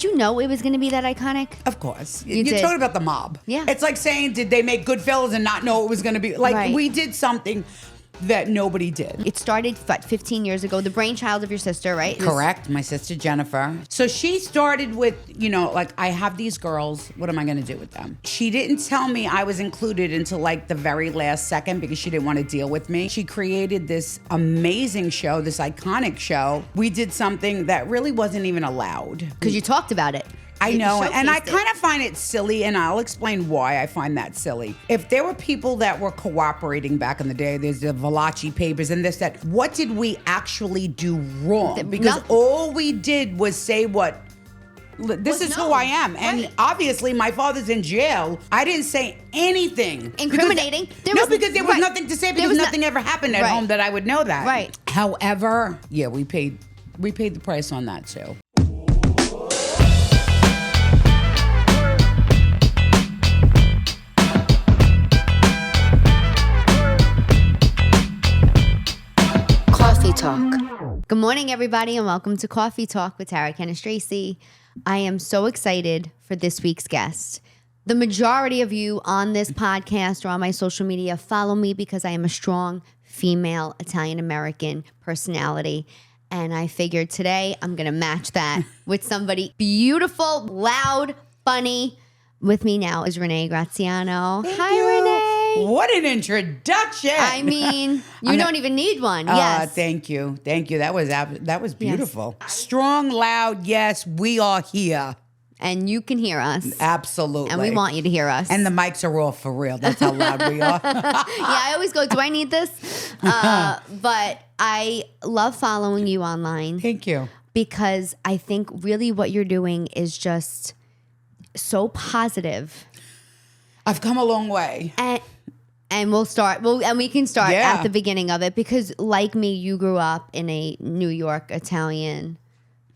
Did you know it was going to be that iconic? Of course. You're You're talking about the mob. Yeah. It's like saying, did they make Goodfellas and not know it was going to be? Like, Right. we did something that nobody did. It started, 15 years ago, the brainchild of your sister, right? Correct. My sister Jennifer. So she started with, like, I have these girls. What am I going to do with them? She didn't tell me I was included until like the very last second because she didn't want to deal with me. She created this amazing show, this iconic show. We did something that really wasn't even allowed. Because you talked about it. I know, and I showcased it. kind of find it silly, and I'll explain why I find that silly. If there were people that were cooperating back in the day, there's the Valachi papers and this, that, what did we actually do wrong? Because Nothing. all we did was say this is who I am. And Right. obviously my father's in jail. I didn't say anything. Incriminating. Because there was right. nothing to say There because was nothing ever happened at Right. home that I would know that. Right. However, yeah, we paid the price on that too. Coffee Talk. Good morning, everybody, and welcome to Coffee Talk with Cannistraci. I am so excited for this week's guest. The majority of you on this podcast or on my social media follow me because I am a strong female Italian-American personality. And I figured today I'm going to match that with somebody beautiful, loud, funny. With me now is Renee Graziano. Hi, Renee. What an introduction! I mean, you don't even need one. Yes. Thank you. That was beautiful. Strong, loud. Yes, we are here. And you can hear us. Absolutely. And we want you to hear us. And the mics are off for real. That's how loud we are. Yeah, I always go, do I need this? But I love following you online Thank you. because I think really what you're doing is just so positive. I've come a long way. And we can start Yeah. at the beginning of it because like me, you grew up in a New York Italian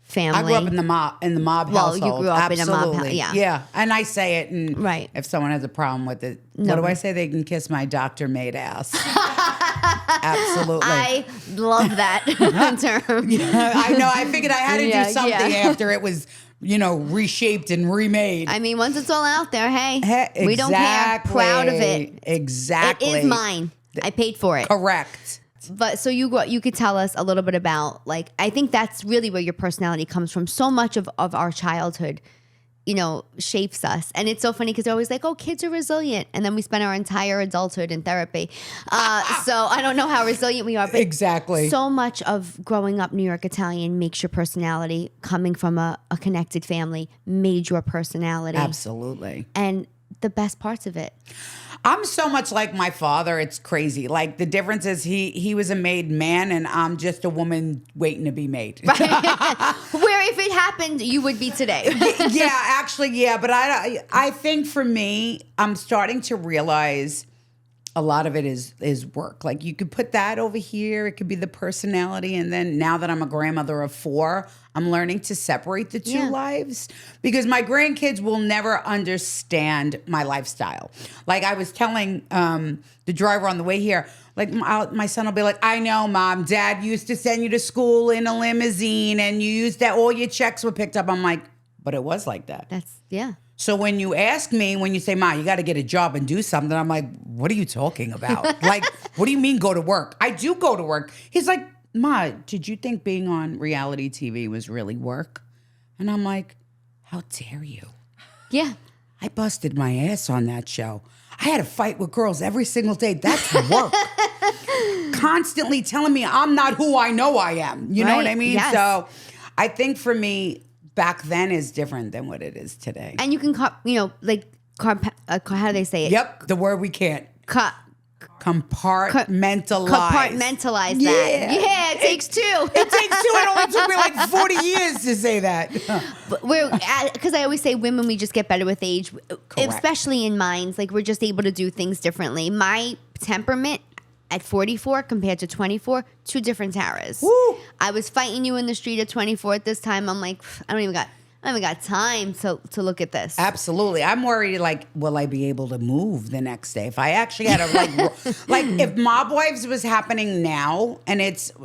family. I grew up in the mob Well, you household. grew up in a mob Absolutely. yeah. Yeah, and I say it, and Right. if someone has a problem with it, No. what do I say? They can kiss my doctor-made ass. Absolutely. I love that term. I know. I figured I had to Yeah, do something yeah. after it was, reshaped and remade. I mean, once it's all out there, hey, Exactly. we don't care. Proud of it. Exactly. It is mine. I paid for it. Correct. But so you could tell us a little bit about, like, I think that's really where your personality comes from. So much of our childhood, shapes us. And it's so funny because they're always like, oh, kids are resilient. And then we spend our entire adulthood in therapy. So I don't know how resilient we are. But Exactly. so much of growing up New York Italian makes your personality, coming from a connected family, made your personality. Absolutely. And the best parts of it. I'm so much like my father. It's crazy. Like, the difference is he was a made man and I'm just a woman waiting to be made. Right. Where if it happened, you would be today. Yeah, actually, yeah. But I think for me, I'm starting to realize a lot of it is work. Like, you could put that over here. It could be the personality. And then now that I'm a grandmother of 4, I'm learning to separate the two lives because my grandkids will never understand my lifestyle. Like, I was telling the driver on the way here, like, my son will be like, I know, Mom, Dad used to send you to school in a limousine and you used that, all your checks were picked up. I'm like, but it was like that. Yeah. So when you ask me, when you say, Ma, you got to get a job and do something, I'm like, what are you talking about? Like, what do you mean go to work? I do go to work. He's like, Ma, did you think being on reality TV was really work? And I'm like, how dare you? Yeah. I busted my ass on that show. I had to fight with girls every single day. That's work. Constantly telling me I'm not who I know I am. You know what I mean? Yes. So I think for me, back then is different than what it is today. And you can, how do they say it? Yep, the word we can't. Compartmentalize. Compartmentalize that. Yeah, it takes 2. It takes 2. It only took me like 40 years to say that. Because I always say women, we just get better with age, Correct. especially in minds. Like, we're just able to do things differently. My temperament at 44 compared to 24, 2 different Taras. Woo. I was fighting you in the street at 24. At this time, I'm like, I don't even got time to look at this. Absolutely. I'm worried, like, will I be able to move the next day? If I actually had like if Mob Wives was happening now, and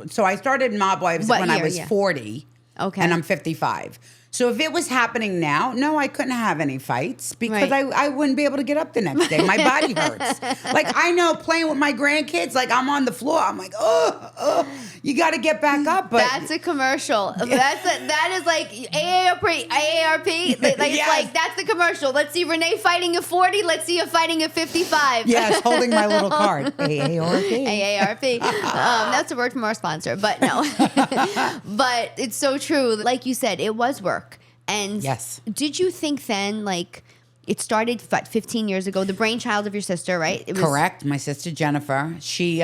so I started Mob Wives What when I year? was Yeah. 40. Okay. And I'm 55. So if it was happening now, no, I couldn't have any fights because Right. I wouldn't be able to get up the next day. My body hurts. Like I know playing with my grandkids, like I'm on the floor. I'm like, you got to get back up. But That's a commercial. That is like AARP. Like, Yes. it's like that's the commercial. Let's see Renee fighting at 40. Let's see you fighting at 55. yes, holding my little card. AARP. AARP. That's a word from our sponsor, but no. But it's so true. Like you said, it was work. And Yes. did you think then, like, it started 15 years ago, the brainchild of your sister, right? It was, Correct. My sister Jennifer. She's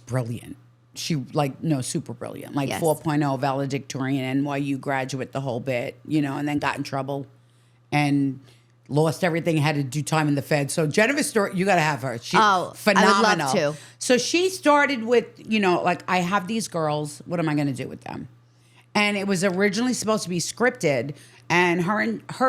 brilliant. She super brilliant. Like Yes. 4.0 valedictorian, NYU graduate, the whole bit, and then got in trouble and lost everything, had to do time in the Fed. So Jennifer's story, you got to have her. She's phenomenal. I would love to. So she started with, like I have these girls. What am I going to do with them? And it was originally supposed to be scripted. And her,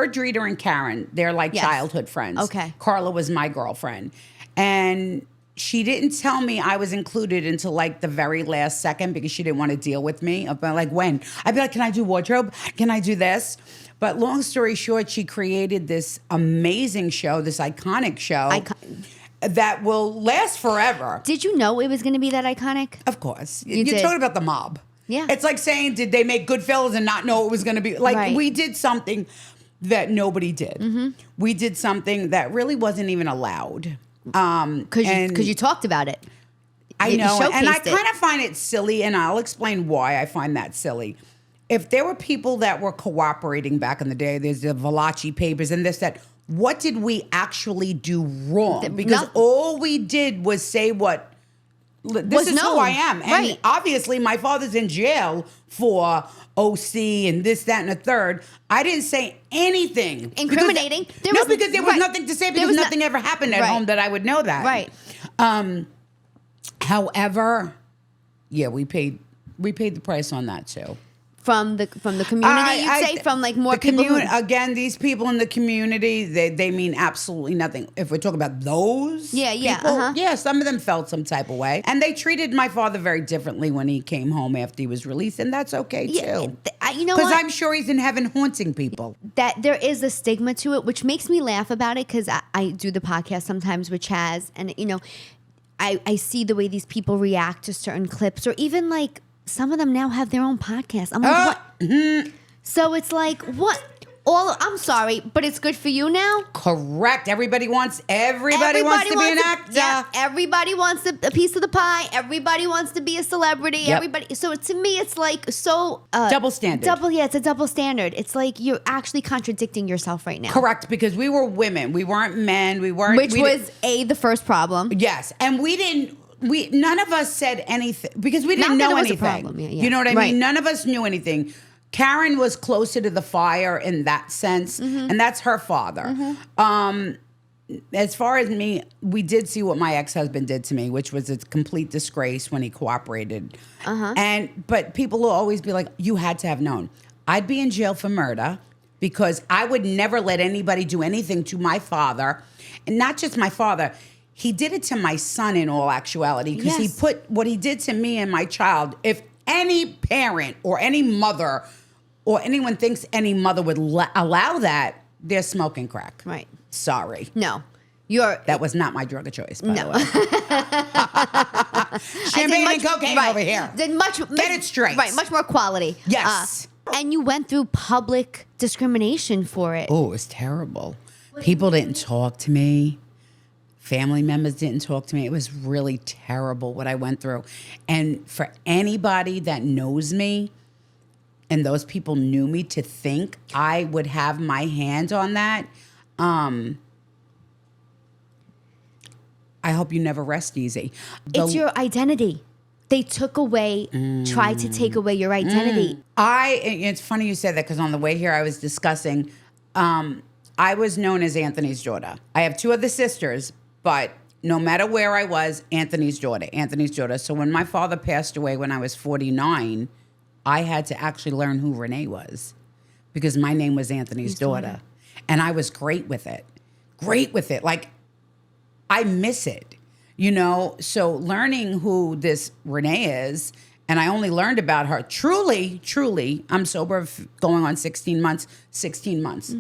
Drita and Karen, they're like Yes. childhood friends. Okay. Carla was my girlfriend. And she didn't tell me I was included until like the very last second because she didn't want to deal with me. I'd be like, when? I'd be like, can I do wardrobe? Can I do this? But long story short, she created this amazing show, this iconic show that will last forever. Did you know it was going to be that iconic? Of course. You You're did. talking about the mob. Yeah. It's like saying, did they make Goodfellas and not know it was going to be? Like, Right. we did something that nobody did. Mm-hmm. We did something that really wasn't even allowed. Because you talked about it. I know. And I showcased it. kind of find it silly, and I'll explain why I find that silly. If there were people that were cooperating back in the day, there's the Valachi papers and this, that, what did we actually do wrong? Because all we did was say what, this is who I am. And Right. obviously my father's in jail for OC and this, that, and a third. I didn't say anything. Incriminating. Because there was right. nothing to say There because was nothing ever happened at Right. home that I would know that. Right. However, yeah, we paid the price on that too. From the community, you'd say? From like more the people who... Again, these people in the community, they mean absolutely nothing. If we're talking about those Yeah, people, yeah, some of them felt some type of way. And they treated my father very differently when he came home after he was released, and that's okay too. You know Because what? I'm sure he's in heaven haunting people. That there is a stigma to it, which makes me laugh about it because I do the podcast sometimes with Chaz, and I see the way these people react to certain clips, or even like some of them now have their own podcast. I'm like, what? So it's like, what? I'm sorry, but it's good for you now? Correct. Everybody wants to be an actor. Yeah, everybody wants a piece of the pie. Everybody wants to be a celebrity. Yep. Everybody. So to me, it's like so... Double standard. It's a double standard. It's like you're actually contradicting yourself right now. Correct, because we were women. We weren't men. We weren't... Which was the first problem. Yes, and none of us said anything because we didn't Not that know it was a anything. problem. Yeah. You know what I Right. mean? None of us knew anything. Karen was closer to the fire in that sense, and that's her father. As far as me, we did see what my ex-husband did to me, which was a complete disgrace when he cooperated. But people will always be like, you had to have known. I'd be in jail for murder because I would never let anybody do anything to my father. And not just my father. He did it to my son in all actuality because he put what he did to me and my child. If any parent or any mother or anyone thinks any mother would allow that, they're smoking crack. Right. Sorry. No. That was not my drug of choice, by the way. Champagne and cocaine over here. Get it straight. Right, much more quality. Yes. And you went through public discrimination for it. Oh, it was terrible. People didn't talk to me. Family members didn't talk to me. It was really terrible what I went through. And for anybody that knows me, and those people knew me, to think I would have my hand on that, I hope you never rest easy. It's your identity. They tried to take away your identity. It's funny you said that because on the way here I was discussing, I was known as Anthony's daughter. I have two other sisters, but no matter where I was, Anthony's daughter. So when my father passed away when I was 49, I had to actually learn who Renee was because my name was Anthony's daughter. And I was great with it. Like, I miss it, So learning who this Renee is And I only learned about her truly, I'm sober of going on 16 months. 16 months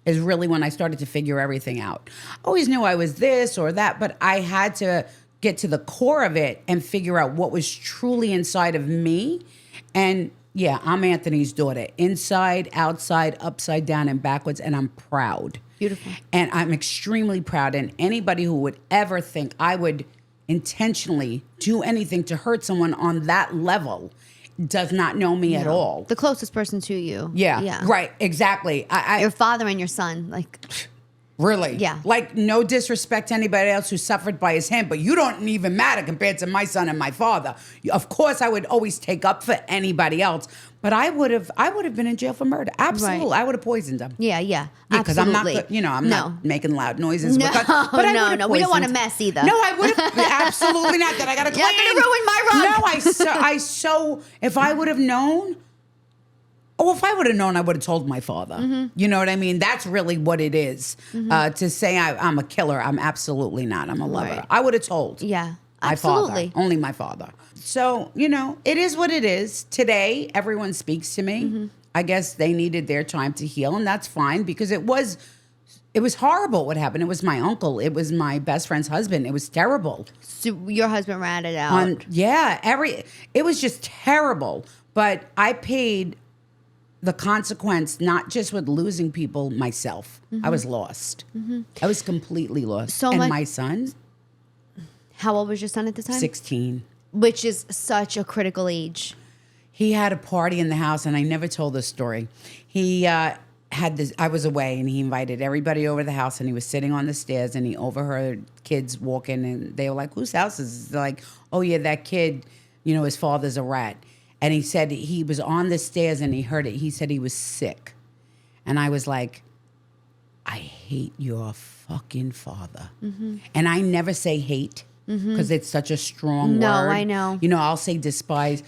is really when I started to figure everything out. I always knew I was this or that, but I had to get to the core of it and figure out what was truly inside of me. And yeah, I'm Anthony's daughter, inside, outside, upside down, and backwards, and I'm proud. Beautiful. And I'm extremely proud. And anybody who would ever think I would intentionally do anything to hurt someone on that level does not know me at all. The closest person to you. Yeah. Right. Exactly. Your father and your son, like. Really? Yeah. Like, no disrespect to anybody else who suffered by his hand, but you don't even matter compared to my son and my father. Of course, I would always take up for anybody else, but I would have been in jail for murder. Absolutely. Right. I would have poisoned him. Yeah. Because I'm not, I'm not making loud noises. No, no. We don't want a mess either. No, I would have absolutely not. That I got to clean. You're not going to ruin my rug. No, if I would have known. Oh, if I would have known, I would have told my father. You know what I mean? That's really what it is. To say I'm a killer, I'm absolutely not. I'm a lover. Right. I would have told. Yeah, my absolutely. father, only my father. So, it is what it is. Today, everyone speaks to me. I guess they needed their time to heal, and that's fine because it was horrible what happened. It was my uncle. It was my best friend's husband. It was terrible. So your husband ratted out. It was just terrible. But I paid the consequence, not just with losing people, myself. I was lost. I was completely lost. My son? How old was your son at the time? 16. Which is such a critical age. He had a party in the house, and I never told this story. He had this, I was away, and he invited everybody over to the house, and he was sitting on the stairs, and he overheard kids walking, and they were like, whose house is this? They're like, oh, yeah, that kid, his father's a rat. And he said he was on the stairs and he heard it. He said he was sick. And I was like, I hate your fucking father. And I never say hate because it's such a strong word. No, I know. I'll say despise.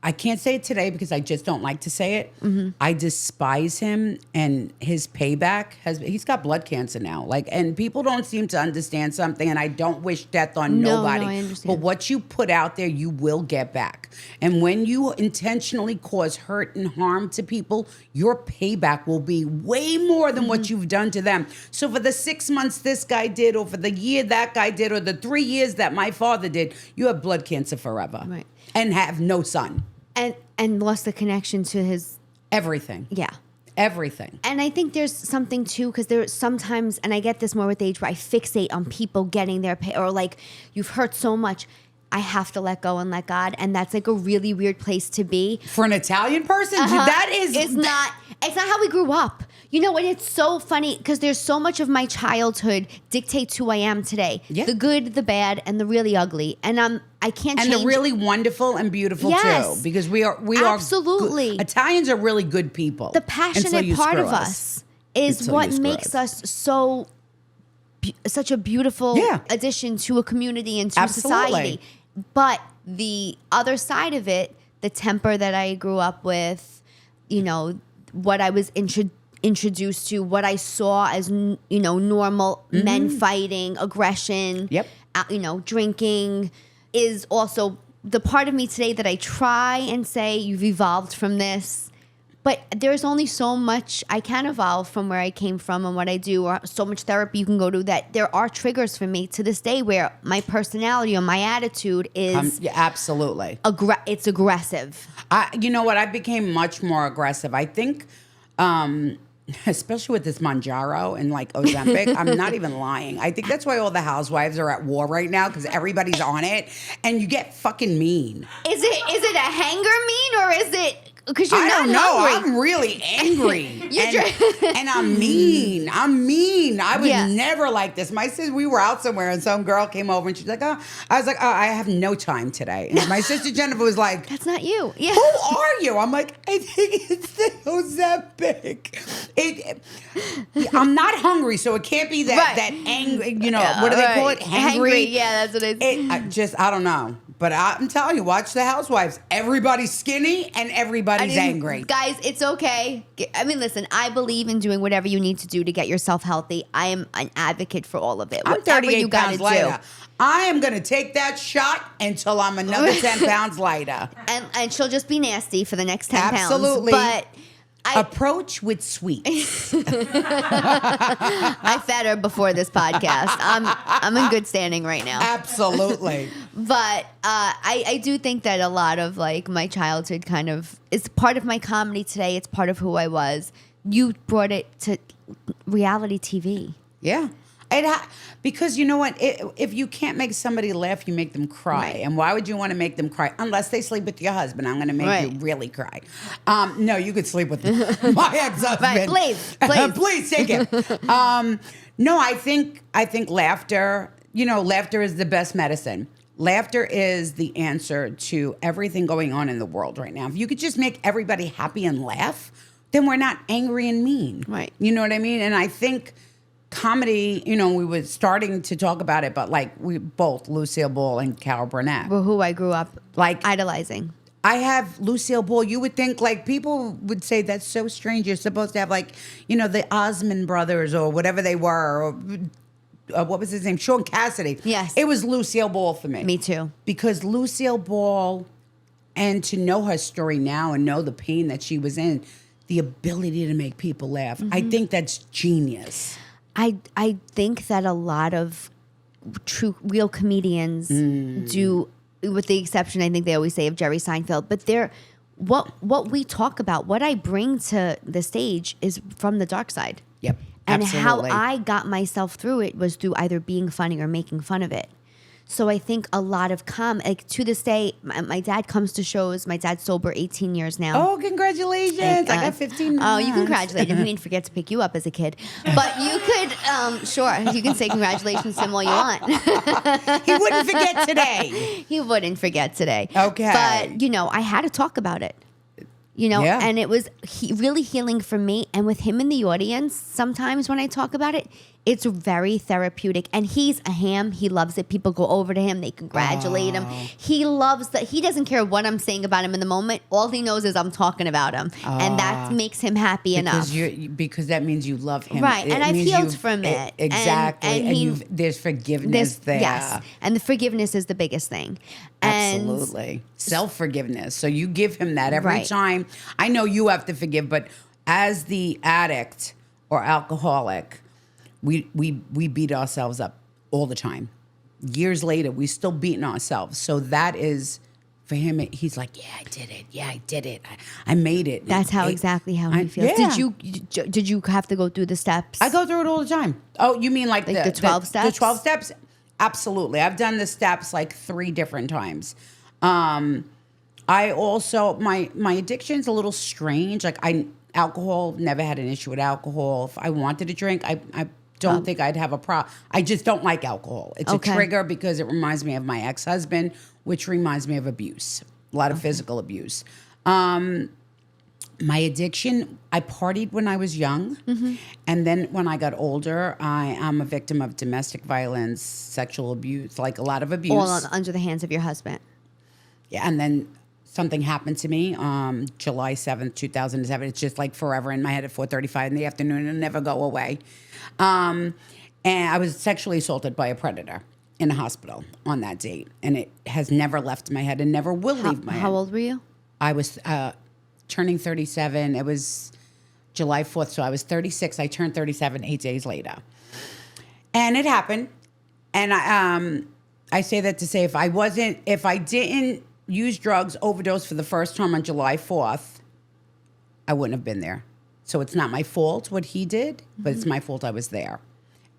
I can't say it today because I just don't like to say it. I despise him, and his payback he's got blood cancer now. And people don't seem to understand something, and I don't wish death on nobody. No, I understand. But what you put out there, you will get back. And when you intentionally cause hurt and harm to people, your payback will be way more than what you've done to them. So for the 6 months this guy did, or for the year that guy did, or the 3 years that my father did, you have blood cancer forever. Right. And have no son. And lost the connection to his... Everything. Yeah. Everything. And I think there's something too, because there's sometimes, and I get this more with age, where I fixate on people getting their pay, or like, you've hurt so much, I have to let go and let God. And that's like a really weird place to be. For an Italian person, that is... It's not how we grew up. And it's so funny because there's so much of my childhood dictates who I am today. Yeah. The good, the bad, and the really ugly. And I can't change. And the really wonderful and beautiful too. Because we are absolutely. Italians are really good people. The passionate part of us is what makes us such a beautiful addition to a community and to society. But the other side of it, the temper that I grew up with, what I was introduced to, what I saw as normal men fighting, aggression, drinking, is also the part of me today that I try and say, you've evolved from this. But there's only so much I can evolve from where I came from and what I do, or so much therapy you can go to, that there are triggers for me to this day where my personality or my attitude is... absolutely. It's aggressive. You know what? I became much more aggressive. I think... especially with this Manjaro and like Ozempic, I'm not even lying. I think that's why all the housewives are at war right now, because everybody's on it, and you get fucking mean. Is it a hanger mean, or is it because you're not hungry? I don't know. I'm really angry. and I'm mean. I was never like this. My sister, we were out somewhere and some girl came over and she's like, oh, I was like, oh, I have no time today. And my sister Jennifer was like, that's not you. Yeah. Who are you? I'm like, I think it's the Ozempic. I'm not hungry, so it can't be that angry, what do they call it? Hangry. Yeah, that's what I don't know. But I'm telling you, watch The Housewives. Everybody's skinny and everybody's angry. Guys, it's okay. I mean, listen, I believe in doing whatever you need to do to get yourself healthy. I am an advocate for all of it. I'm Whatever 38 you gotta pounds lighter. do. I am going to take that shot until I'm another 10 pounds lighter. And she'll just be nasty for the next 10 Absolutely. pounds. But approach with sweets. I fed her before this podcast. I'm in good standing right now. Absolutely. But I do think that a lot of like my childhood kind of is part of my comedy today. It's part of who I was. You brought it to reality TV. Yeah. Because you know what? If you can't make somebody laugh, you make them cry. Right. And why would you want to make them cry? Unless they sleep with your husband. I'm going to make you really cry. No, you could sleep with my ex-husband. Right. Please. Please take it. No, I think laughter, laughter is the best medicine. Laughter is the answer to everything going on in the world right now. If you could just make everybody happy and laugh, then we're not angry and mean. Right. You know what I mean? And I think comedy, we were starting to talk about it, but like we both, Lucille Ball and Carol Burnett. Well, who I grew up like idolizing. I have Lucille Ball. You would think like people would say that's so strange. You're supposed to have like, the Osmond brothers or whatever they were, or what was his name? Sean Cassidy. Yes. It was Lucille Ball for me. Me too. Because Lucille Ball, and to know her story now and know the pain that she was in, the ability to make people laugh. I think that's genius. I think that a lot of real comedians do, with the exception, I think they always say of Jerry Seinfeld, but what we talk about, what I bring to the stage is from the dark side. Yep. And Absolutely. how I got myself through it was through either being funny or making fun of it. So I think a lot of to this day, my dad comes to shows. My dad's sober 18 years now. Oh, congratulations. I got 15 months. Oh, you congratulate him. He didn't forget to pick you up as a kid. But you could, sure, you can say congratulations to him all you want. He wouldn't forget today. He wouldn't forget today. Okay. But, I had to talk about it. Yeah. And it was really healing for me. And with him in the audience, sometimes when I talk about it, it's very therapeutic. And he's a ham. He loves it. People go over to him. They congratulate him. He loves that. He doesn't care what I'm saying about him in the moment. All he knows is I'm talking about him. And that makes him happy enough. Because that means you love him. Right. And I've healed from it. Exactly. And there's forgiveness there. Yes. And the forgiveness is the biggest thing. Absolutely. Self-forgiveness. So you give him that every time. I know you have to forgive, but as the addict or alcoholic, we beat ourselves up all the time. Years later, we still beating ourselves. So that is, for him, he's like, yeah, I did it. Yeah, I did it. I made it. That's exactly how he feels. Yeah. Did you have to go through the steps? I go through it all the time. Oh, you mean like the 12 steps? The 12 steps? Absolutely. I've done the steps like 3 different times. I also, my addiction's a little strange. Like alcohol, never had an issue with alcohol. If I wanted to drink, I don't think I'd have a problem. I just don't like alcohol. It's a trigger because it reminds me of my ex-husband, which reminds me of abuse, a lot of physical abuse. My addiction, I partied when I was young. And then when I got older, I am a victim of domestic violence, sexual abuse, like a lot of abuse. All under the hands of your husband. Yeah, and then something happened to me July 7th, 2007. It's just like forever in my head at 4:35 in the afternoon and never go away. And I was sexually assaulted by a predator in a hospital on that date. And it has never left my head and never will leave my head. How old were you? I was turning 37. It was July 4th, so I was 36. I turned 37 8 days later. And it happened. And I say that to say if I didn't use drugs, overdose for the first time on July 4th, I wouldn't have been there. So it's not my fault what he did, but it's my fault I was there.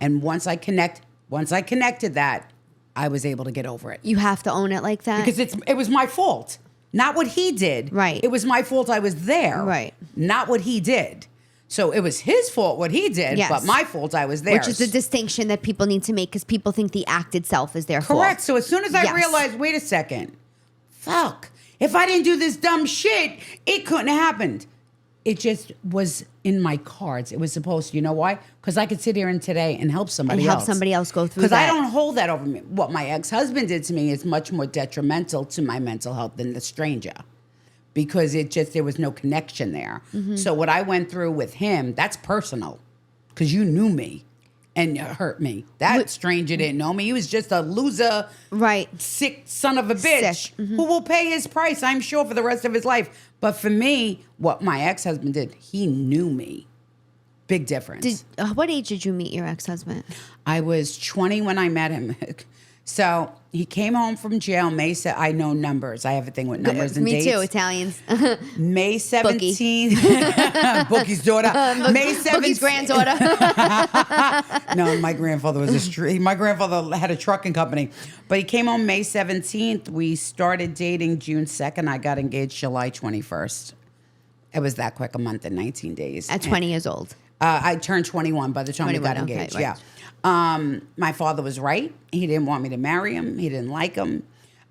And once I connected that, I was able to get over it. You have to own it like that? Because it was my fault. Not what he did. Right. It was my fault I was there. Right. Not what he did. So it was his fault what he did, Yes. but my fault I was there. Which is the distinction that people need to make because people think the act itself is their fault. Correct. So as soon as I Yes. realized, wait a second, fuck, if I didn't do this dumb shit, it couldn't have happened. it just was in my cards. It was supposed to. You know why? Because I could sit here today and help somebody and help else. somebody else go through Because I that. don't hold that over me. What my ex-husband did to me is much more detrimental to my mental health than the stranger. Because there was no connection there. So what I went through with him, that's personal. Because you knew me and you hurt me. That stranger didn't know me. He was just a loser, Right. sick son of a bitch Sick. who will pay his price, I'm sure, for the rest of his life. But for me, what my ex-husband did, he knew me. Big difference. What age did you meet your ex-husband? I was 20 when I met him. So he came home from jail. I know numbers. I have a thing with numbers and Me dates. too, Italians. May 17th. Bookie's daughter. May 17th. Bookie's granddaughter. No, my grandfather was my grandfather had a trucking company. But he came home May 17th. We started dating June 2nd. I got engaged July 21st. It was that quick, a month and 19 days. At 20 years old. I turned 21 by the time we got engaged. Okay, Yeah. right. My father was right. He didn't want me to marry him. He didn't like him.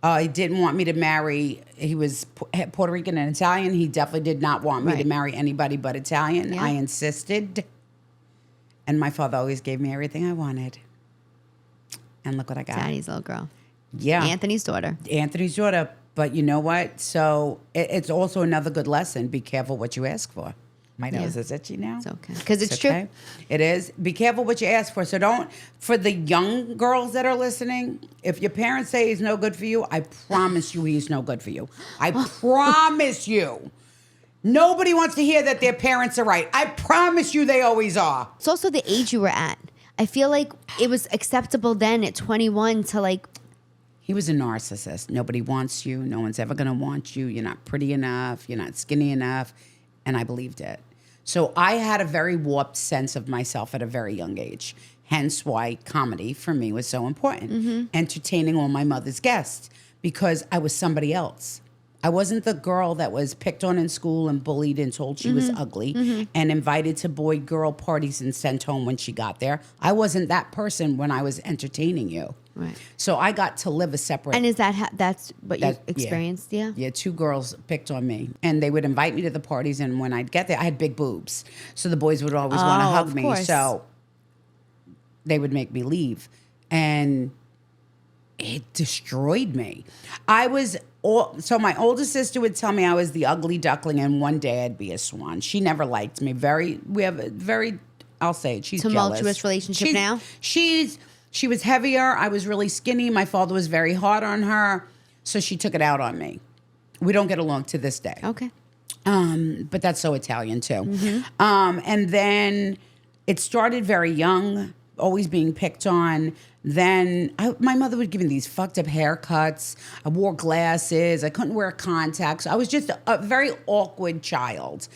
He didn't want me to marry. He was Puerto Rican and Italian. He definitely did not want me to marry anybody but Italian. Yeah. I insisted. And my father always gave me everything I wanted. And look what I got. Daddy's little girl. Yeah. Anthony's daughter. Anthony's daughter. But you know what? So it's also another good lesson. Be careful what you ask for. My nose is itchy now. It's okay. Because it's true. It is. Be careful what you ask for. So for the young girls that are listening, if your parents say he's no good for you, I promise you he's no good for you. I promise you. Nobody wants to hear that their parents are right. I promise you they always are. It's also the age you were at. I feel like it was acceptable then at 21 to like... He was a narcissist. Nobody wants you. No one's ever going to want you. You're not pretty enough. You're not skinny enough. And I believed it. So I had a very warped sense of myself at a very young age. Hence why comedy for me was so important. Entertaining all my mother's guests because I was somebody else. I wasn't the girl that was picked on in school and bullied and told she was ugly and invited to boy-girl parties and sent home when she got there. I wasn't that person when I was entertaining you. Right. So I got to live a separate... And is that's what you experienced? Yeah. Yeah, 2 girls picked on me. And they would invite me to the parties, and when I'd get there, I had big boobs. So the boys would always want to hug me. Course. So they would make me leave. And it destroyed me. So my older sister would tell me I was the ugly duckling, and one day I'd be a swan. She never liked me. We have a very, I'll say it, she's tumultuous jealous. relationship now? She was heavier. I was really skinny. My father was very hard on her. So she took it out on me. We don't get along to this day. Okay. But that's so Italian too. And then it started very young, always being picked on. Then my mother would give me these fucked up haircuts. I wore glasses. I couldn't wear contacts. I was just a very awkward child.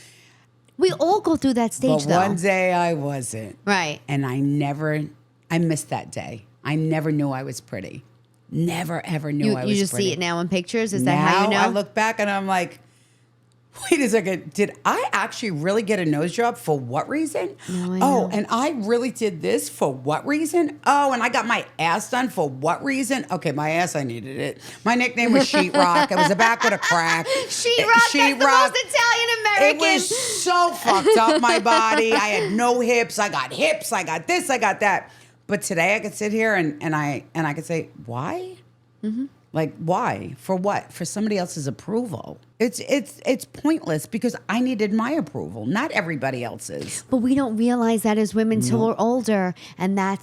We all go through that stage, But though. one day I wasn't. Right. And I missed that day. I never knew I was pretty. Never, ever knew I was pretty. You just see it now in pictures? Is that Now how you know? I look back and I'm like, wait a second. Did I actually really get a nose job? For what reason? No, I know. And I really did this for what reason? Oh, and I got my ass done for what reason? Okay, my ass, I needed it. My nickname was Sheetrock. It was the back with a crack. Sheetrock, that's the most Italian American. It was so fucked up, my body. I had no hips. I got hips. I got this. I got that. But today I could sit here and I could say, why? Like, why? For what? For somebody else's approval. It's pointless because I needed my approval, not everybody else's. But we don't realize that as women till we're older. And I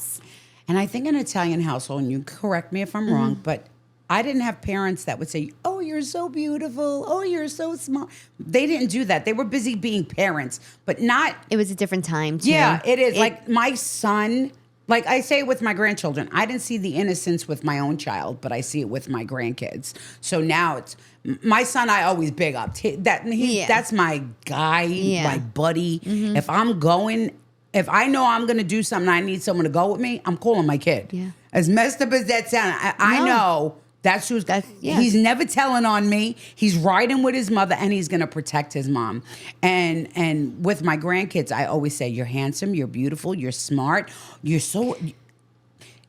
think in an Italian household, and you correct me if I'm wrong, but I didn't have parents that would say, oh, you're so beautiful. Oh, you're so smart. They didn't do that. They were busy being parents, but not. it was a different time, too. Yeah, it is. Like my son, like I say with my grandchildren, I didn't see the innocence with my own child, but I see it with my grandkids. So now it's my son. I always big up that's my guy, my buddy. If I know I'm going to do something, I need someone to go with me, I'm calling my kid. Yeah. As messed up as that sounds, I know that's who's. He's never telling on me. He's riding with his mother, and he's going to protect his mom. And with my grandkids, I always say, "You're handsome, you're beautiful, you're smart, you're so."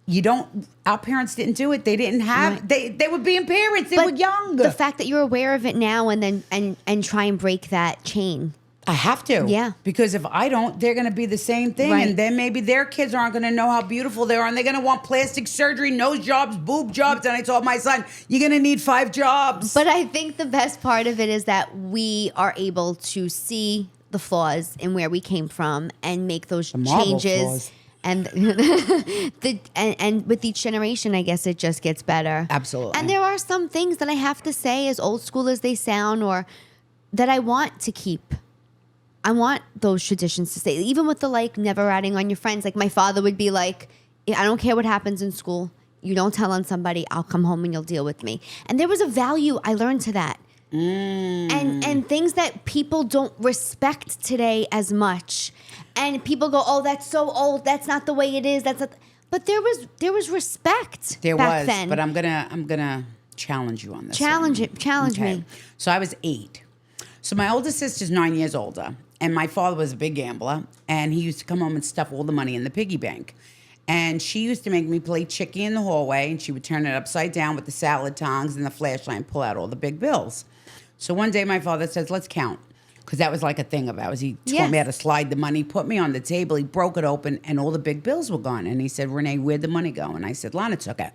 You don't. Our parents didn't do it. They didn't have. They were being parents. They were young. The fact that you're aware of it now, and then and try and break that chain. I have to. Yeah. Because if I don't, they're going to be the same thing. Right. And then maybe their kids aren't going to know how beautiful they are. And they're going to want plastic surgery, nose jobs, boob jobs. And I told my son, you're going to need 5 jobs. But I think the best part of it is that we are able to see the flaws in where we came from and make those marble changes. flaws. And and with each generation, I guess it just gets better. Absolutely. And there are some things that I have to say, as old school as they sound, or that I want to keep. I want those traditions to stay. Even with the like never ratting on your friends. Like my father would be like, I don't care what happens in school. You don't tell on somebody. I'll come home and you'll deal with me. And there was a value I learned to that. And things that people don't respect today as much. And people go, oh, that's so old. That's not the way it is. But there was respect back then. But I'm gonna challenge you on this. Challenge me. So I was 8. So my oldest sister's 9 years older, and my father was a big gambler, and he used to come home and stuff all the money in the piggy bank. And she used to make me play chickie in the hallway, and she would turn it upside down with the salad tongs and the flashlight and pull out all the big bills. So one day my father says, let's count. Because that was like a thing of ours. He taught me how to slide the money, put me on the table. He broke it open, and all the big bills were gone. And he said, Renee, where'd the money go? And I said, Lana took it.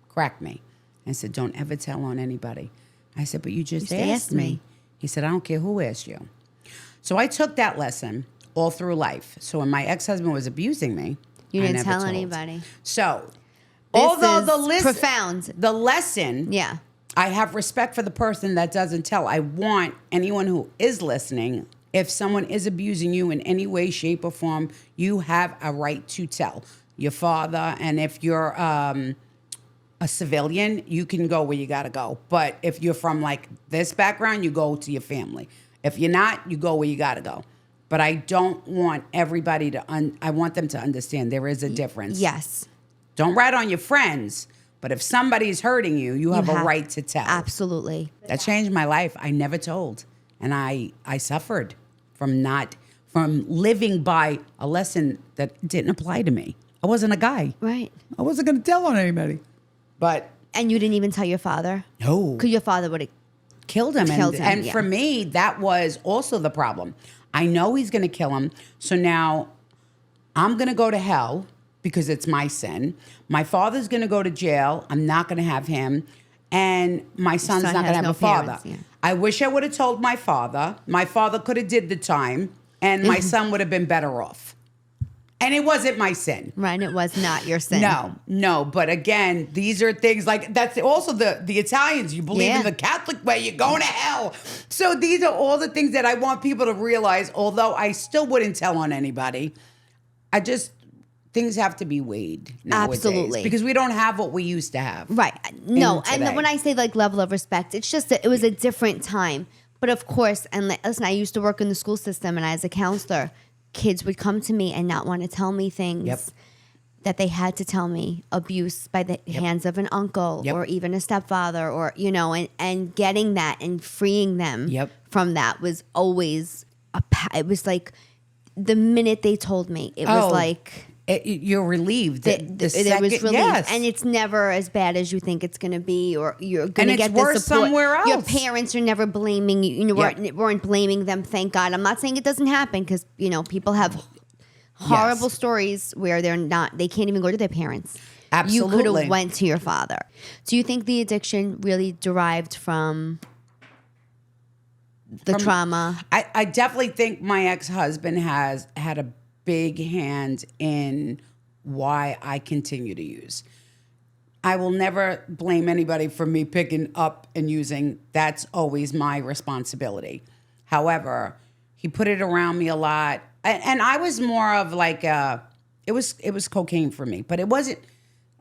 Cracked me. I said, don't ever tell on anybody. I said, but you just asked me. He said, I don't care who asked you. So I took that lesson all through life. So when my ex-husband was abusing me, you I didn't never tell told. anybody. So, This although is profound. the lesson, Yeah. I have respect for the person that doesn't tell. I want anyone who is listening, if someone is abusing you in any way, shape, or form, you have a right to tell your father. And if you're a civilian, you can go where you got to go. But if you're from like this background, you go to your family. If you're not, you go where you got to go. But I don't want everybody to, I want them to understand there is a difference. Yes. Don't rat on your friends. But if somebody's hurting you, you have a right to tell. Absolutely. That changed my life. I never told. And I suffered from living by a lesson that didn't apply to me. I wasn't a guy. Right. I wasn't going to tell on anybody. But And you didn't even tell your father? no. Because your father would have Killed him. And yeah. for me, that was also the problem. I know he's going to kill him. So now I'm going to go to hell because it's my sin. My father's going to go to jail. I'm not going to have him. And my son's not going to have a father. Yeah. I wish I would have told my father. My father could have did the time, and my son would have been better off. And it wasn't my sin. Right, it was not your sin. No. But again, these are things like, that's also the Italians. You believe in the Catholic way, you're going to hell. So these are all the things that I want people to realize, although I still wouldn't tell on anybody. Things have to be weighed nowadays. Absolutely. Because we don't have what we used to have. Right. No, today. and when I say like level of respect, it's just that it was a different time. But of course, and listen, I used to work in the school system, and as a counselor, kids would come to me and not want to tell me things that they had to tell me. Abuse by the hands of an uncle or even a stepfather, or, and getting that and freeing them from that was always it was like the minute they told me, it was like... You're relieved. There was relief. Yes. And it's never as bad as you think it's going to be, or you're going to get the worse support. somewhere else. Your parents are never blaming you. Weren't blaming them, thank God. I'm not saying it doesn't happen, because, people have horrible stories where they can't even go to their parents. Absolutely. You could have went to your father. Do you think the addiction really derived from the trauma? I definitely think my ex-husband has had a big hand in why I continue to use. I will never blame anybody for me picking up and using. That's always my responsibility. However, he put it around me a lot. And I was more of like it was cocaine for me, but it wasn't.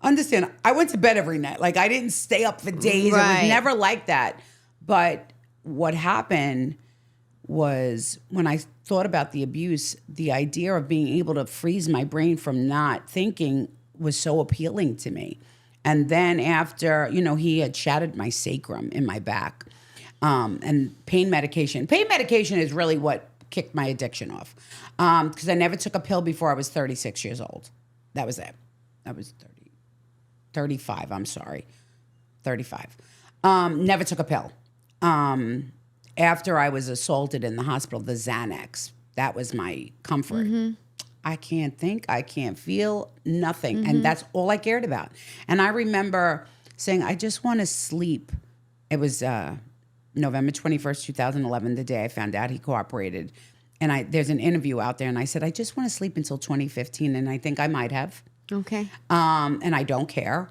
Understand, I went to bed every night. Like, I didn't stay up for days. Right. It was never like that. But what happened was, when I thought about the abuse, the idea of being able to freeze my brain from not thinking was so appealing to me. And then after, he had shattered my sacrum in my back, and pain medication. Pain medication is really what kicked my addiction off, because I never took a pill before I was 36 years old. That was it. I was 35, I'm sorry. 35. Never took a pill. after I was assaulted in the hospital, the Xanax, that was my comfort. I can't think, I can't feel, nothing. And that's all I cared about. And I remember saying, I just want to sleep. It was November 21st, 2011, the day I found out he cooperated. And there's an interview out there, and I said, I just want to sleep until 2015, and I think I might have. Okay. And I don't care.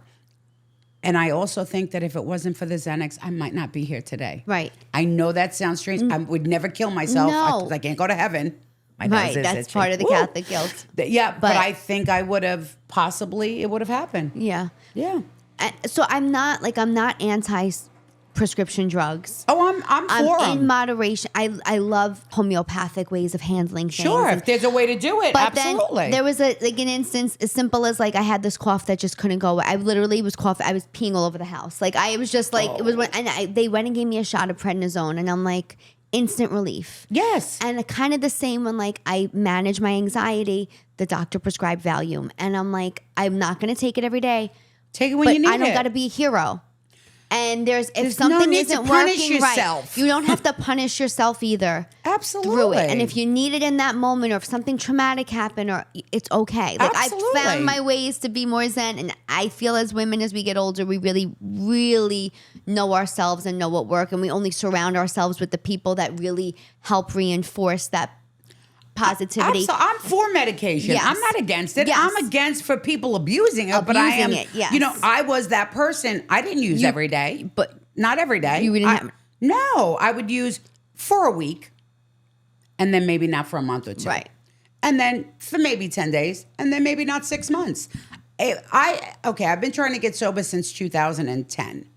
And I also think that if it wasn't for the Xanax, I might not be here today. Right. I know that sounds strange. I would never kill myself because I can't go to heaven. My nose is that's itchy. part of the Catholic guilt. Yeah, but I think I would have it would have happened. Yeah. Yeah. So I'm not anti prescription drugs. Oh, I'm for in 'em. moderation. I love homeopathic ways of handling things. Sure, if there's a way to do it, But absolutely. then there was an instance as simple as I had this cough that just couldn't go away. I literally was coughing. I was peeing all over the house. I was just it was they went and gave me a shot of prednisone, and I'm like, instant relief. Yes. And kind of the same when I manage my anxiety, the doctor prescribed Valium, and I'm like, I'm not going to take it every day. Take it when you need it. I don't got to be a hero. And if There's something no need isn't to punish working yourself. right, you don't have to punish yourself either. Absolutely. Through it. And if you need it in that moment, or if something traumatic happened, or it's okay. Absolutely. I found my ways to be more zen, and I feel as women, as we get older, we really, really know ourselves and know what works, and we only surround ourselves with the people that really help reinforce that positivity. I'm for medication. Yes. I'm not against it. Yes. I'm against for people abusing it. But I am. Yes. I was that person. I didn't use every day, but not every day. You didn't have. No, I would use for a week, and then maybe not for a month or two. Right. And then for maybe 10 days, and then maybe not 6 months. I've been trying to get sober since 2010.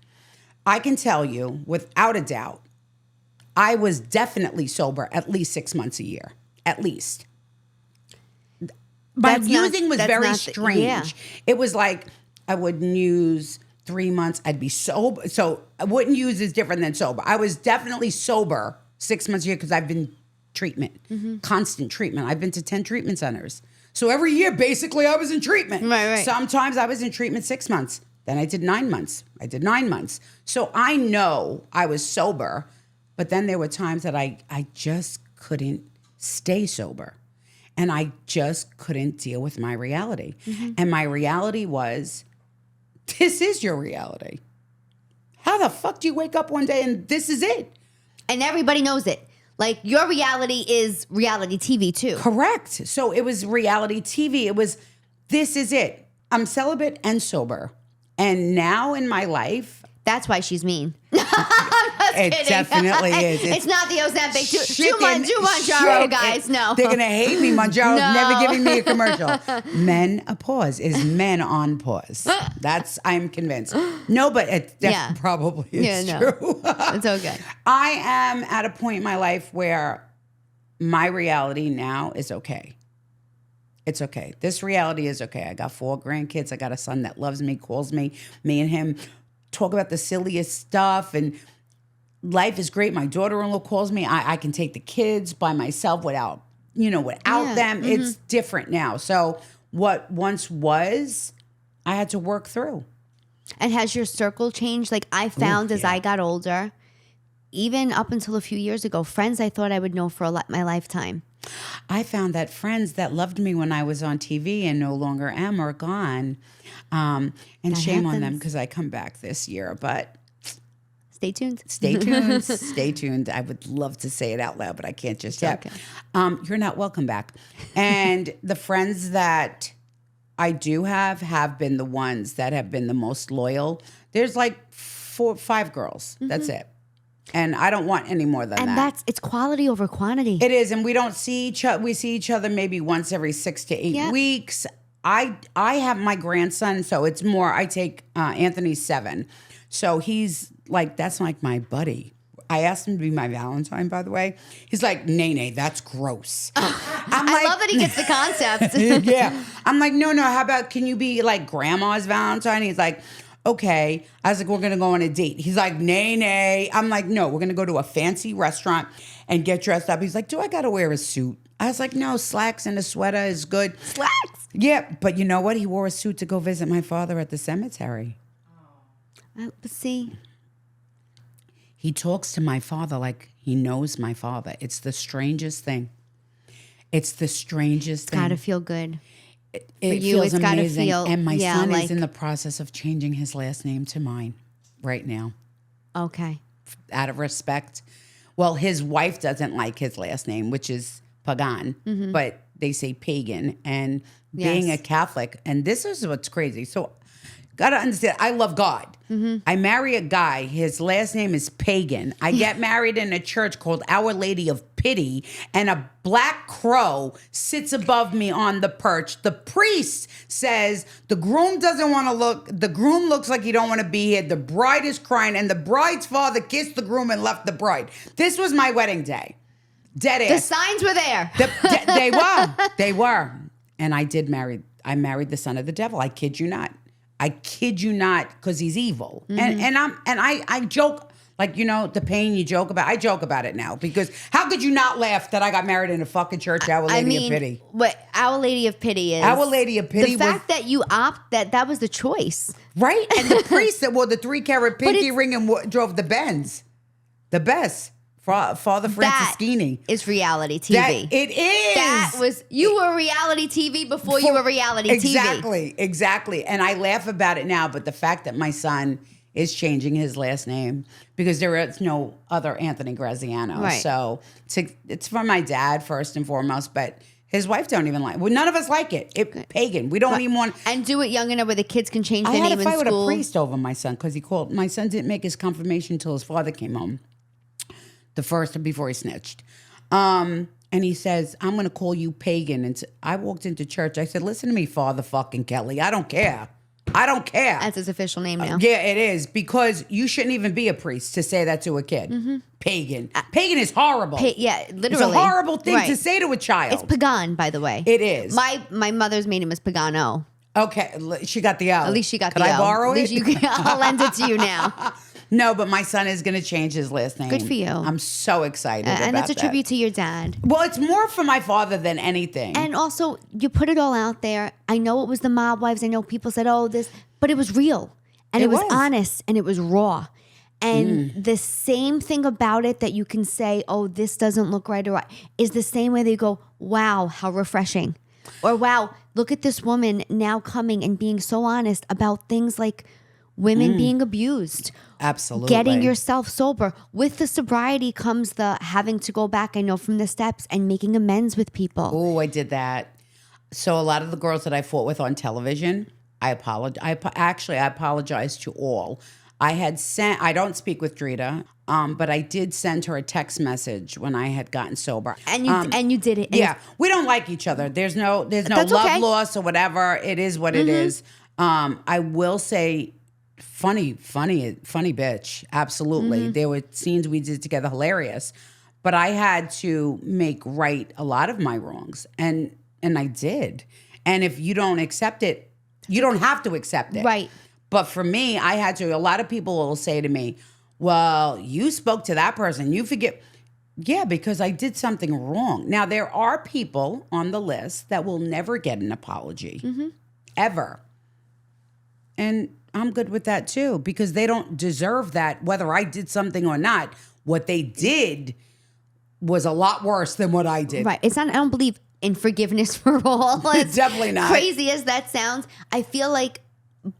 I can tell you without a doubt, I was definitely sober at least 6 months a year. At least. My using was very strange. Yeah. It was like I wouldn't use 3 months. I'd be sober. So I wouldn't use is different than sober. I was definitely sober 6 months a year because I've been treatment, constant treatment. I've been to 10 treatment centers. So every year, basically, I was in treatment. Right. Sometimes I was in treatment 6 months. Then I did 9 months. I did 9 months. So I know I was sober, but then there were times that I just couldn't stay sober. And I just couldn't deal with my reality. And my reality was, this is your reality. How the fuck do you wake up one day and this is it? And everybody knows it. Your reality is reality TV too. Correct. So it was reality TV. It was, this is it. I'm celibate and sober. And now in my life. That's why she's mean. It definitely is. It's not the Ozempic. Too Manjaro, guys. No. They're going to hate me. Manjaro's never giving me a commercial. Men a pause is men on pause. I'm convinced. No, but it probably is true. It's okay. I am at a point in my life where my reality now is okay. It's okay. This reality is okay. I got 4 grandkids. I got a son that loves me, calls me. Me and him talk about the silliest stuff, and life is great. My daughter-in-law calls me. I can take the kids by myself without them. It's different now. So what once was, I had to work through. And has your circle changed? I found as I got older, even up until a few years ago, friends I thought I would know for my lifetime. I found that friends that loved me when I was on TV and no longer am are gone. And that shame on them because I come back this year. But stay tuned. Stay tuned. Stay tuned. I would love to say it out loud, but I can't just yet. Okay. You're not welcome back. And the friends that I do have been the ones that have been the most loyal. There's 4, 5 girls. That's it. And I don't want any more than that. And it's quality over quantity. It is. And we don't see each other. We see each other maybe once every 6 to 8 weeks. I have my grandson, so it's more, I take Anthony's 7. So he's that's my buddy. I asked him to be my Valentine, by the way. He's like, nay, that's gross. I love that he gets the concept. Yeah. I'm like, no, how about, can you be grandma's Valentine? He's like, okay. I was like, we're going to go on a date. He's like, nay. I'm like, no, we're going to go to a fancy restaurant and get dressed up. He's like, do I got to wear a suit? I was like, no, slacks and a sweater is good. Slacks? Yeah, but you know what? He wore a suit to go visit my father at the cemetery. But see. he talks to my father like he knows my father. It's the strangest thing. It's the strangest thing. Gotta feel good. It you, feels it's gotta amazing. feel- And my yeah, son like- is in the process of changing his last name to mine right now, Okay. out of respect. Well, his wife doesn't like his last name, which is Pagan, but they say pagan. And being Yes. a Catholic, and this is what's crazy. So, got to understand, I love God. I marry a guy, his last name is Pagan. I get married in a church called Our Lady of Pity, and a black crow sits above me on the perch. The priest says the groom doesn't want to look, the groom looks like he don't want to be here. The bride is crying, and the bride's father kissed the groom and left the bride. This was my wedding day. Dead The ass. signs were there. They were. And I married the son of the devil. I kid you not. I kid you not, because he's evil. And I joke, like, you know, the pain you joke about. I joke about it now, because how could you not laugh that I got married in a fucking church, Our Lady of Pity? What Our Lady of Pity is. Our Lady of Pity The fact that you that was the choice. right? And the priest that wore the 3-carat pinky it's- ring and drove the Benz. The best. Father Franciscini. Is reality TV. That it is. That was, you were reality TV before you were reality TV. Exactly. And I laugh about it now, but the fact that my son is changing his last name, because there is no other Anthony Graziano. Right. So it's from my dad first and foremost, but his wife don't even like. Well, none of us like it. Pagan. We don't even want. And do it young enough where the kids can change I their had name a in fight with a school. priest over my son because he called. My son didn't make his confirmation until his father came home. The first before he snitched. And he says, I'm going to call you pagan. And I walked into church. I said, listen to me, Father fucking Kelly. I don't care. That's his official name now. Yeah, it is. Because you shouldn't even be a priest to say that to a kid. Pagan. Pagan is horrible. Yeah, literally. It's a horrible thing Right. to say to a child. It's Pagan, by the way. It is. My mother's maiden was Pagano. Okay, she got the O. At least she got Could the I O. borrow At least it? I'll lend it to you now. No, but my son is going to change his last name. Good for you. I'm so excited about that. And it's a tribute to your dad. Well, it's more for my father than anything. And also, you put it all out there. I know it was the mob wives. I know people said, oh, this, but it was real. And it was honest and it was raw. And the same thing about it that you can say, oh, this doesn't look right or right, is the same way they go, wow, how refreshing. Or wow, look at this woman now coming and being so honest about things like women being abused. Absolutely. Getting yourself sober. With the sobriety comes the having to go back, I know, from the steps and making amends with people. Oh, I did that. So a lot of the girls that I fought with on television, I apologize. I apologize to all. I don't speak with Drita, but I did send her a text message when I had gotten sober. And you did it. And Yeah, we don't like each other. There's no That's love okay. loss or whatever. It is what it is. I will say, funny bitch. Absolutely. There were scenes we did together, hilarious. But I had to make right a lot of my wrongs, and I did. And if you don't accept it, you don't have to accept it. Right. But for me, I had to. A lot of people will say to me, well, you spoke to that person. You forget. Yeah, because I did something wrong. Now, there are people on the list that will never get an apology, ever. And I'm good with that too, because they don't deserve that, whether I did something or not. What they did was a lot worse than what I did. Right. It's not, I don't believe in forgiveness for all. It's Definitely not. Crazy as that sounds, I feel like,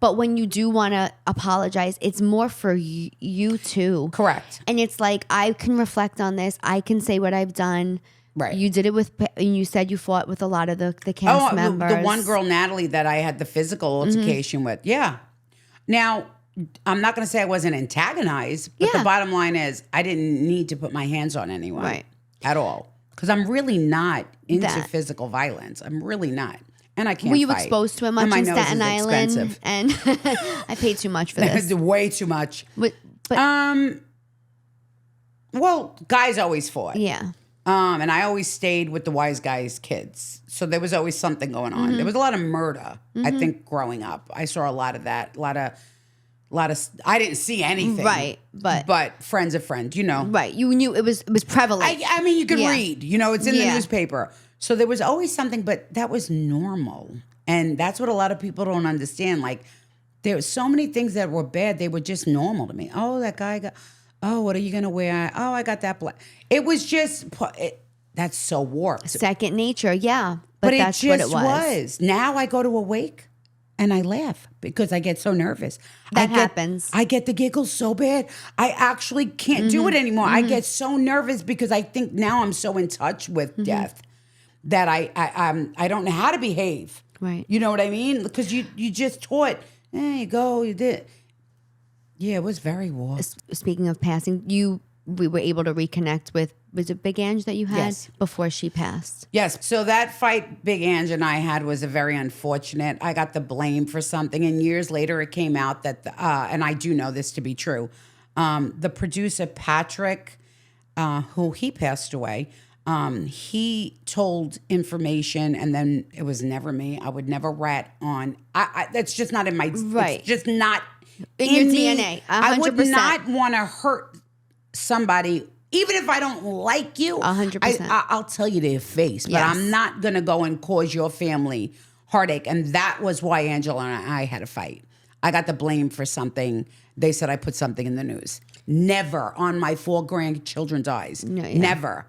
but when you do want to apologize, it's more for you too. Correct. And it's like, I can reflect on this. I can say what I've done. Right. You did it with, and you said you fought with a lot of the cast members. The one girl, Natalie, that I had the physical altercation with. Yeah. Now, I'm not going to say I wasn't antagonized, but the bottom line is I didn't need to put my hands on anyone. Right. At all. Because I'm really not into That. physical violence. I'm really not. And I can't Were you fight. exposed to it And much my in nose Staten is Island? expensive. And I paid too much for this. Way too much. But Well, guys always fought. yeah. And I always stayed with the wise guys' kids. So there was always something going on. There was a lot of murder, I think, growing up. I saw a lot of that. A lot of I didn't see anything. Right. But friends of friends, you know. right. You knew it was prevalent. I mean, you could Yeah. read, you know, it's in the Yeah. newspaper. So there was always something, but that was normal. And that's what a lot of people don't understand. Like, there were so many things that were bad. They were just normal to me. Oh, that guy got, Oh, what are you going to wear? Oh, I got that black. It was just, that's so warped. Second nature, yeah. But That's it just what it was. Now I go to a wake and I laugh because I get so nervous. That happens. I get the giggles so bad. I actually can't do it anymore. I get so nervous because I think now I'm so in touch with death that I don't know how to behave. Right. You know what I mean? Because you just taught, you go, you did. Yeah, it was very warped. Speaking of passing, we were able to reconnect with, was it Big Ange that you had Yes. before she passed? Yes. So that fight Big Ange and I had was a very unfortunate. I got the blame for something, and years later it came out that, and I do know this to be true, the producer Patrick, who he passed away, he told information, and then it was never me. I would never rat on. That's just not in my. Right. It's just not In your me. DNA, I would 100%. not want to hurt somebody. Even if I don't like you, 100%. I'll tell you to your face, but Yes. I'm not going to go and cause your family heartache. And that was why Angela and I had a fight. I got the blame for something. They said I put something in the news. Never on my 4 grandchildren's eyes. No, yeah. Never.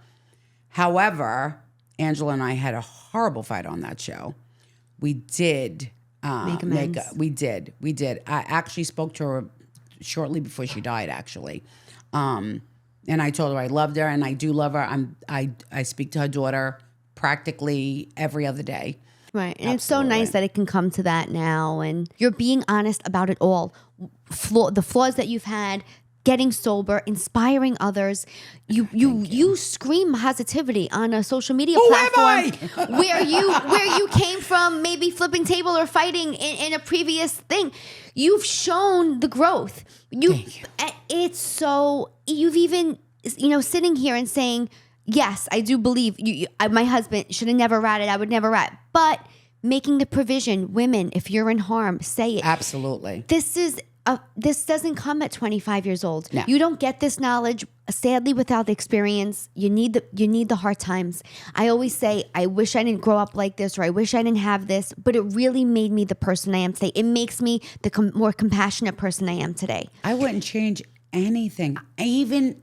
However, Angela and I had a horrible fight on that show. We did Make amends. we did. I actually spoke to her shortly before she died, actually. And I told her I loved her, and I do love her. I speak to her daughter practically every other day. Right. And it's so nice that it can come to that now. And you're being honest about it all. The flaws that you've had, getting sober, inspiring others. You scream positivity on a social media platform where you came from, maybe flipping table or fighting in a previous thing. You've shown the growth. It's so, you've even, sitting here and saying, yes, I do believe my husband should have never ratted. I would never rat. But making the provision, women, if you're in harm, say it. Absolutely. This doesn't come at 25 years old. No. You don't get this knowledge, sadly, without the experience. You need the hard times. I always say, I wish I didn't grow up like this, or I wish I didn't have this, but it really made me the person I am today. It makes me the more compassionate person I am today. I wouldn't change anything, even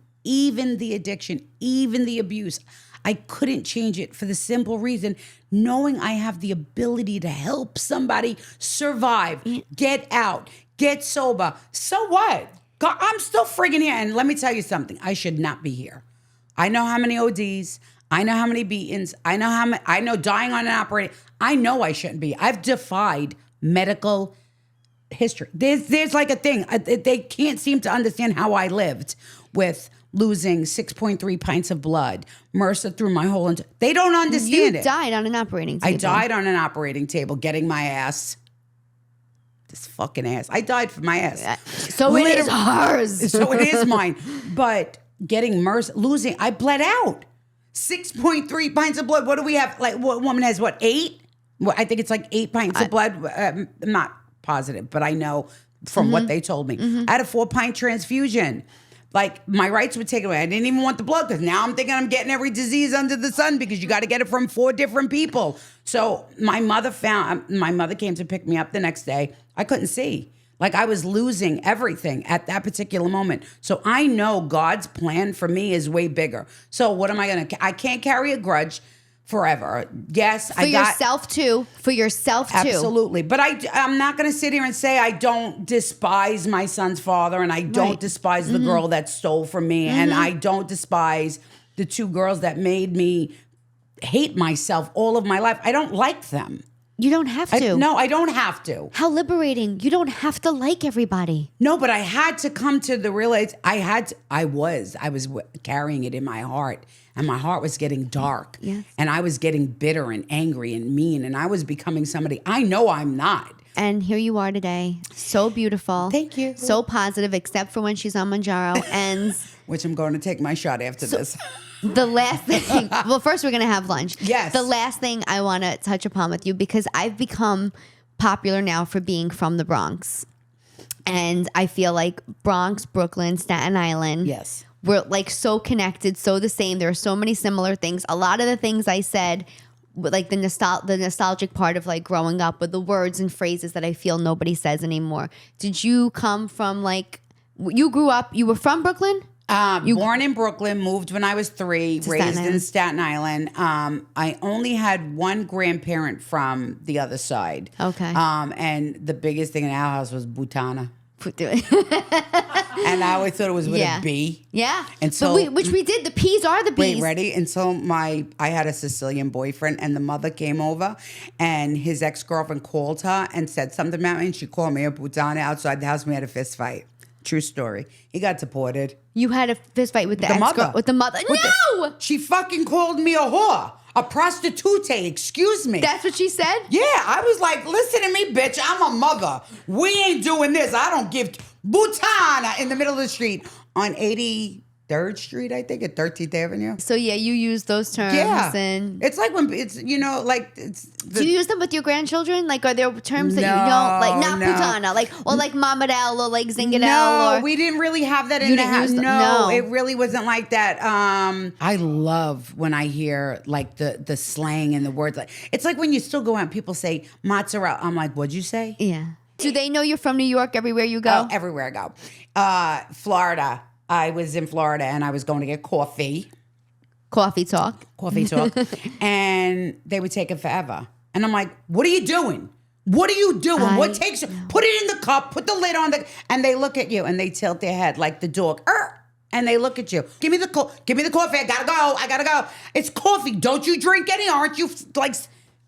the addiction, even the abuse. I couldn't change it for the simple reason, knowing I have the ability to help somebody survive, get out, get sober. So what? God, I'm still friggin' here. And let me tell you something. I should not be here. I know how many ODs. I know how many beatings. I know dying on an operating. I know I shouldn't be. I've defied medical history. There's like a thing. They can't seem to understand how I lived with losing 6.3 pints of blood, MRSA through my whole. They don't understand it. You died on an operating table. I died on an operating table, getting my ass. This fucking ass. I died for my ass. So it is hers. So it is mine. But getting MRSA, losing, I bled out. 6.3 pints of blood. What do we have? Like, what woman has, 8? Well, I think it's like 8 pints of blood. I'm not positive, but I know from what they told me. I had a 4-pint transfusion. Like, my rights were taken away. I didn't even want the blood because now I'm thinking I'm getting every disease under the sun because you got to get it from 4 different people. So my mother came to pick me up the next day. I couldn't see. Like, I was losing everything at that particular moment. So I know God's plan for me is way bigger. So what am I going to, I can't carry a grudge forever. Yes, For yourself too. Absolutely. But I'm not going to sit here and say I don't despise my son's father, and I don't despise the girl that stole from me, and I don't despise the 2 girls that made me hate myself all of my life. I don't like them. You don't have to. No, I don't have to. How liberating. You don't have to like everybody. No, but I had to come to the realization. I was carrying it in my heart, and my heart was getting dark. Yes. And I was getting bitter and angry and mean, and I was becoming somebody I know I'm not. And here you are today. So beautiful. Thank you. So positive, except for when she's on Manjaro. And which I'm going to take my shot after this. the last thing, well, first we're going to have lunch. Yes. The last thing I want to touch upon with you, because I've become popular now for being from the Bronx. And I feel like Bronx, Brooklyn, Staten Island. Yes. We're like so connected, so the same. There are so many similar things. A lot of the things I said, like the nostalgic part of like growing up with the words and phrases that I feel nobody says anymore. Did you come from like, you grew up, you were from Brooklyn? Born in Brooklyn, moved when I was 3, raised in Staten Island. I only had one grandparent from the other side. Okay. And the biggest thing in our house was Butana. And I always thought it was with a B. Yeah. And so, which we did. The P's are the B's. Wait, ready? And so I had a Sicilian boyfriend, and the mother came over, and his ex-girlfriend called her and said something about me, and she called me a Butana outside the house, and we had a fist fight. True story. He got deported. You had a fist fight with the mother. With the mother. No! She fucking called me a whore. A prostitute, excuse me. That's what she said? Yeah, I was like, listen to me, bitch. I'm a mother. We ain't doing this. I don't give Butana in the middle of the street on 83rd Street, I think, at 13th Avenue. So, yeah, you use those terms. Yeah. And it's like when it's, like it's. Do you use them with your grandchildren? Like, are there terms that you don't, like, not Putana, like, or like Mamadel or like Zingadel? No, or, we didn't really have that in the house. No, it really wasn't like that. I love when I hear like the slang and the words. Like, it's like when you still go out and people say mozzarella. I'm like, what'd you say? Yeah. Do they know you're from New York everywhere you go? Oh, everywhere I go. Florida. I was in Florida and I was going to get coffee. Coffee talk. And they would take it forever. And I'm like, what are you doing? What are you doing? What takes you? Put it in the cup, put the lid on and they look at you and they tilt their head like the dog. And they look at you. Give me the coffee. I gotta go. It's coffee. Don't you drink any? Aren't you like...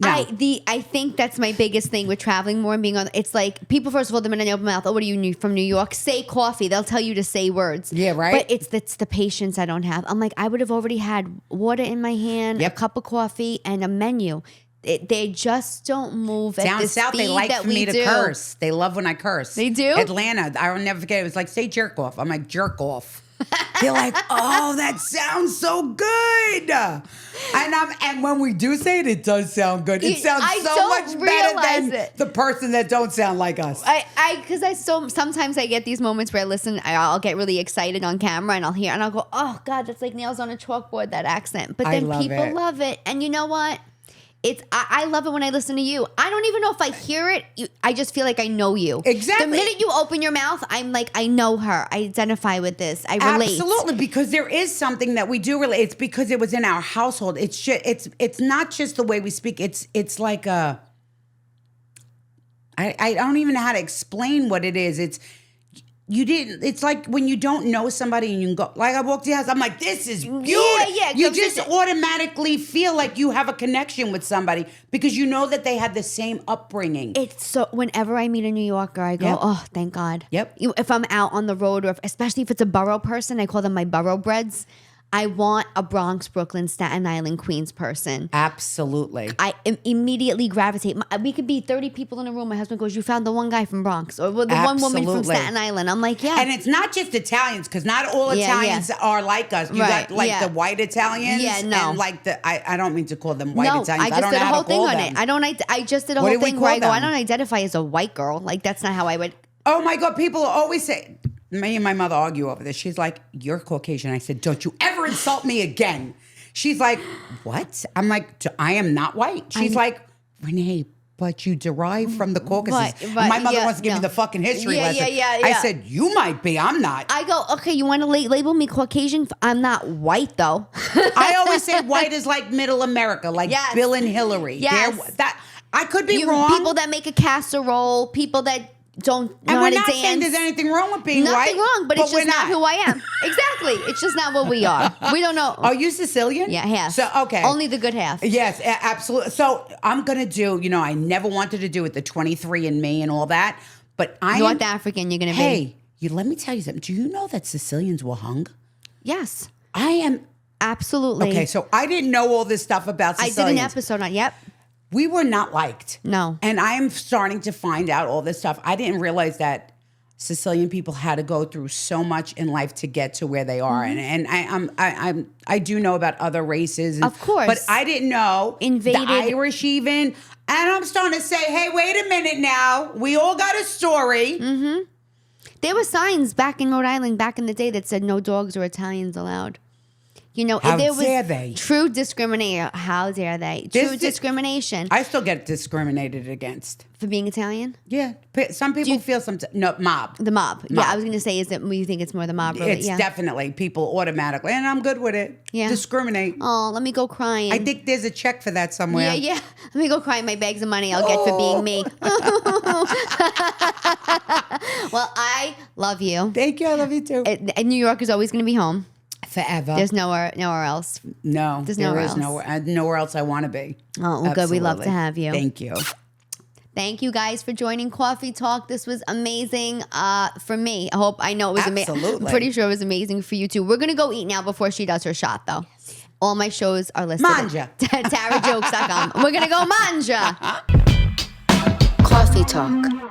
No. I think that's my biggest thing with traveling more and being on. It's like people, first of all, the minute they open mouth, oh, what are you from New York? Say coffee. They'll tell you to say words. Yeah, right. But it's the patience I don't have. I'm like, I would have already had water in my hand, a cup of coffee, and a menu. They just don't move down at the south. speed They like that for me we to curse. They love when I curse. They do. Atlanta. I will never forget. It was like, say jerk off. I'm like, jerk off. They're like, oh, that sounds so good. And when we do say it, it does sound good. It sounds so much better than the person that don't sound like us. Sometimes I get these moments where I listen, I'll get really excited on camera and I'll hear and I'll go, oh God, that's like nails on a chalkboard, that accent. But then people love it. And you know what? I love it when I listen to you. I don't even know if I hear it. I just feel like I know you. Exactly. The minute you open your mouth, I'm like, I know her. I identify with this. I relate. Absolutely, because there is something that we do relate. It's because it was in our household. It's not just the way we speak. It's like a. I don't even know how to explain what it is. It's like when you don't know somebody and you can go, like I walked to your house, I'm like, this is beautiful. Yeah. You just automatically feel like you have a connection with somebody because you know that they had the same upbringing. It's so, whenever I meet a New Yorker, I go, oh, thank God. Yep. If I'm out on the road or especially if it's a borough person, I call them my borough breads. I want a Bronx, Brooklyn, Staten Island, Queens person. Absolutely. I immediately gravitate. We could be 30 people in a room. My husband goes, you found the one guy from Bronx or the one woman from Staten Island. I'm like, yeah. And it's not just Italians because not all Italians are like us. You got like the white Italians. Yeah, no. And like I don't mean to call them white Italians. I just did a whole thing on it. I just did a whole thing where I go, I don't identify as a white girl. Like that's not how I would. Oh my God. People always say, me and my mother argue over this. She's like, you're Caucasian. I said, don't you ever insult me again. She's like, what? I'm like, I am not white. She's like, Renee, but you derive from the Caucasus. But, my mother wants to give me the fucking history lesson. I said, you might be. I'm not. I go, okay, you want to label me Caucasian? I'm not white, though. I always say white is like middle America, like Bill and Hillary. Yes. I could be wrong. People that make a casserole, people that don't know how to dance. And we're not saying there's anything wrong with being white. Nothing wrong, but it's just not who I am. Exactly. It's just not what we are. We don't know. Are you Sicilian? Yeah, half. So, okay. Only the good half. Yes, absolutely. So I'm going to do, I never wanted to do it, the 23andMe and all that, but North African you're going to be. Hey, let me tell you something. Do you know that Sicilians were hung? Yes. I am. Absolutely. Okay, so I didn't know all this stuff about Sicilians. I did an episode on, We were not liked. No. And I am starting to find out all this stuff. I didn't realize that Sicilian people had to go through so much in life to get to where they are. Mm-hmm. And I do know about other races. Of course. But I didn't know Invaded. the Irish even. And I'm starting to say, hey, wait a minute now. We all got a story. Mm-hmm. There were signs back in Rhode Island back in the day that said no dogs or Italians allowed. You know, How if there was dare they? true discrimination, how dare they? True discrimination I still get discriminated against. for being Italian. Yeah. Some people feel no, mob. The mob. Yeah, I was going to say, is it? You think it's more the mob? Really? It's Yeah. definitely people automatically, and I'm good with it. Yeah. Discriminate. Oh, let me go crying. I think there's a check for that somewhere. Yeah. Let me go cry my bags of money I'll get for being me. Well, I love you. Thank you. I love you too. And New York is always going to be home. Forever. There's nowhere else. No. There's there nowhere is else. nowhere else I want to be. Oh, well, good. We love to Absolutely. have you. Thank you. Thank you guys for joining Coffee Talk. This was amazing for me. I know it was amazing. Absolutely. I'm pretty sure it was amazing for you too. We're going to go eat now before she does her shot though. Yes. All my shows are listed Manja. at tarajokes.com. We're going to go manja. Coffee Talk.